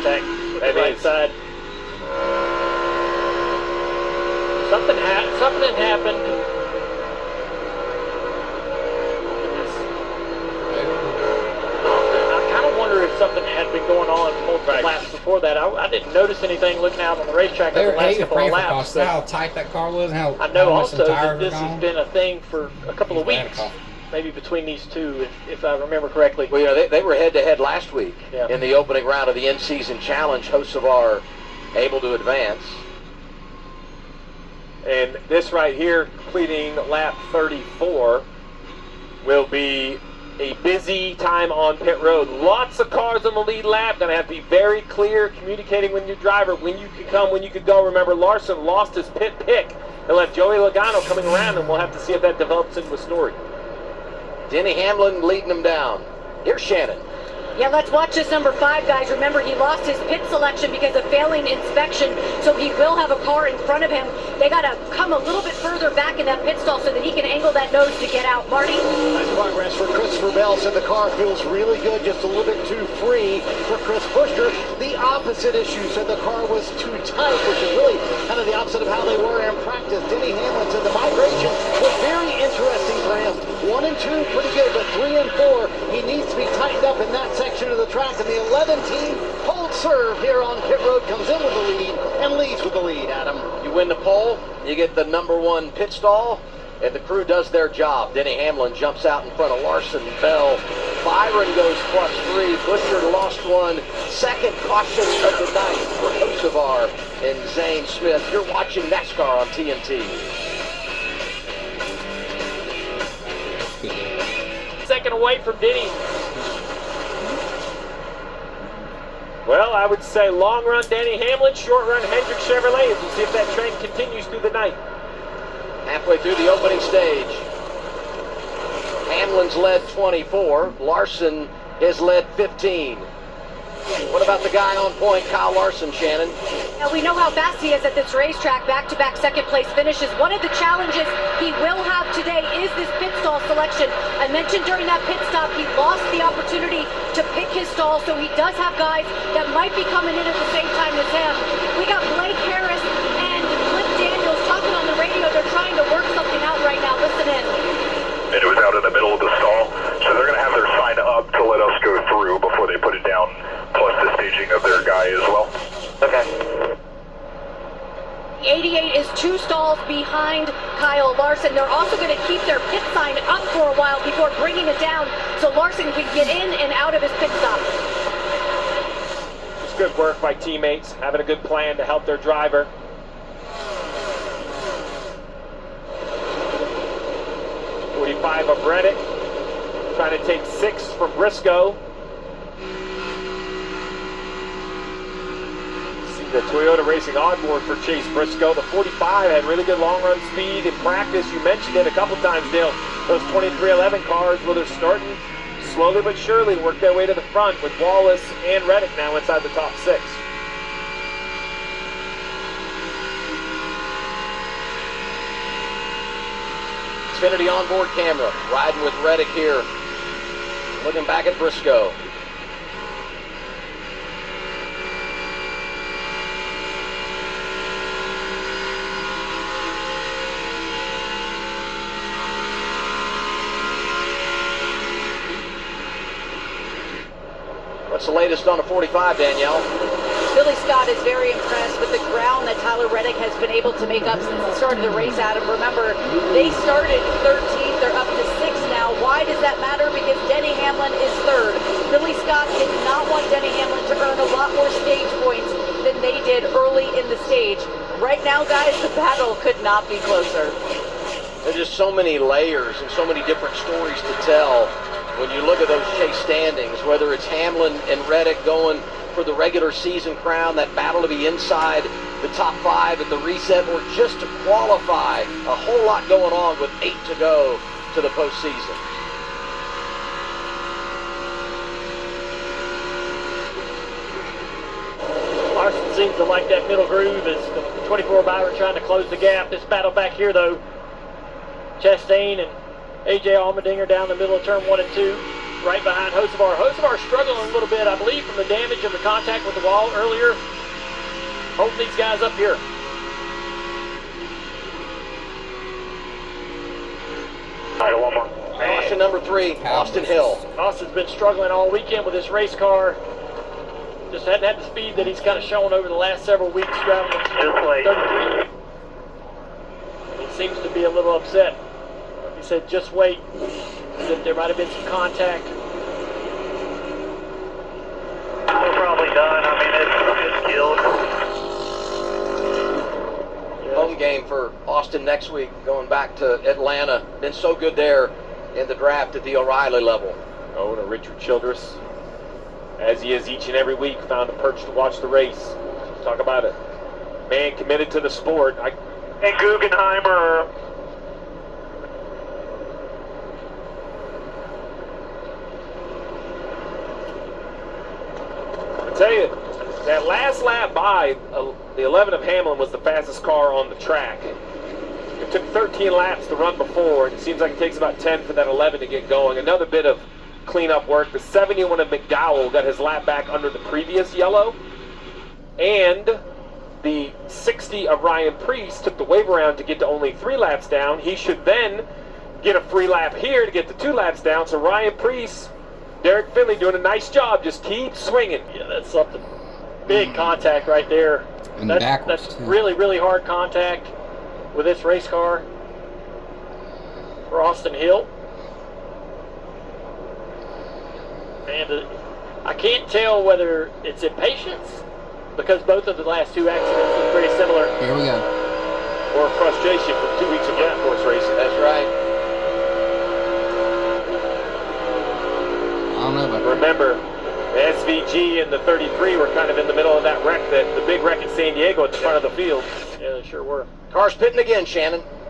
contact with the right side. Something happened. I kind of wonder if something had been going on multiple laps before that. I didn't notice anything looking out on the racetrack over the last couple of laps. How tight that car was, and I know also that this has been a thing for a couple of weeks. Maybe between these two, if I remember correctly. Well, you know, they were head-to-head last week in the opening round of the in-season challenge. Hosts of our able to advance. And this right here, completing lap 34, will be a busy time on pit road. Lots of cars on the lead lap. Going to have to be very clear, communicating with your driver when you can come, when you can go. Remember, Larson lost his pit pick and left Joey Logano coming around, and we'll have to see if that develops into a story. Denny Hamlin leading him down. Here's Shannon. Yeah, let's watch this number 5, guys. Remember, he lost his pit selection because of failing inspection, so he will have a car in front of him. They got to come a little bit further back in that pit stall so that he can angle that nose to get out. Marty? Nice progress for Christopher Bell. Said the car feels really good, just a little bit too free for Chris Buescher. The opposite issue, said the car was too tight, which is really kind of the opposite of how they were in practice. Denny Hamlin said the migration was very interesting for him. 1 and 2, pretty good, but 3 and 4, he needs to be tightened up in that section of the track. And the 11 team holds serve here on pit road, comes in with the lead and leads with the lead. Adam, you win the pole, you get the number 1 pit stall, and the crew does their job. Denny Hamlin jumps out in front of Larson, Bell. Byron goes +3. Buescher lost 1. Second caution of the night for Kosovar and Zane Smith. You're watching NASCAR on TNT. Second away from Denny. Well, I would say long run Denny Hamlin, short run Hendrick Chevrolet, as we'll see if that trend continues through the night. Halfway through the opening stage, Hamlin's led 24. Larson has led 15. What about the guy on point, Kyle Larson, Shannon? Now, we know how fast he is at this racetrack, back-to-back second-place finishes. One of the challenges he will have today is this pit stall selection. I mentioned during that pit stop he lost the opportunity to pick his stall, so he does have guys that might be coming in at the same time as him. We got Blake Harris and Cliff Daniels talking on the radio. They're trying to work something out right now. Listen in. It was out in the middle of the stall, so they're going to have their sign up to let us go through before they put it down, plus the staging of their guy as well. Okay. 88 is 2 stalls behind Kyle Larson. They're also going to keep their pit sign up for a while before bringing it down so Larson can get in and out of his pit stop. It's good work by teammates, having a good plan to help their driver. Of Reddick, trying to take 6 from Briscoe. See the Toyota Racing onboard for Chase Briscoe. The 45 had really good long run speed in practice. You mentioned it a couple times, Dale. Those 2311 cars, well, they're starting slowly but surely to work their way to the front with Wallace and Reddick now inside the top 6. Xfinity onboard camera, riding with Reddick here, looking back at Briscoe. What's the latest on the 45, Danielle? Billy Scott is very impressed with the ground that Tyler Reddick has been able to make up since the start of the race, Adam. Remember, they started 13th. They're up to 6th now. Why does that matter? Because Denny Hamlin is 3rd. Billy Scott did not want Denny Hamlin to earn a lot more stage points than they did early in the stage. Right now, guys, the battle could not be closer. There's just so many layers and so many different stories to tell when you look at those chase standings, whether it's Hamlin and Reddick going for the regular season crown, that battle to be inside the top 5 at the reset, or just to qualify. A whole lot going on with 8 to go to the postseason. Larson seems to like that middle groove as the 24 Byron trying to close the gap. This battle back here, though, Chastain and A.J. Allmendinger down the middle of turn 1 and 2. right behind Hocevar. Hocevar struggling a little bit, I believe, from the damage of the contact with the wall earlier. Holding these guys up here. All right, one more. Caution number 3, Austin Hill. Austin's been struggling all weekend with this race car. Just hadn't had the speed that he's kind of shown over the last several weeks driving the 33. He seems to be a little upset. He said, just wait. He said there might have been some contact. We're probably done. I mean, it's killed. Home game for Austin next week, going back to Atlanta. Been so good there in the draft at the O'Reilly level. Oh, and Richard Childress, as he is each and every week, found a perch to watch the race. Talk about it. Man committed to the sport. And Guggenheimer. I tell you, that last lap by the 11 of Hamlin was the fastest car on the track. It took 13 laps to run before, and it seems like it takes about 10 for that 11 to get going. Another bit of cleanup work. The 71 of McDowell got his lap back under the previous yellow, and the 60 of Ryan Preece took the wave around to get to only 3 laps down. He should then get a free lap here to get to 2 laps down. So Ryan Preece, Derek Finley doing a nice job. Just keep swinging. Yeah, that's something. Big contact right there. And That's really, really hard contact with this race car for Austin Hill. And I can't tell whether it's impatience, because both of the last 2 accidents look very similar. Here we go. Or frustration from 2 weeks of road course racing. That's right. I don't know about that. Remember, the SVG and the 33 were kind of in the middle of that wreck, the big wreck in San Diego at the front of the field. Yeah, they sure were. Car's pitting again, Shannon.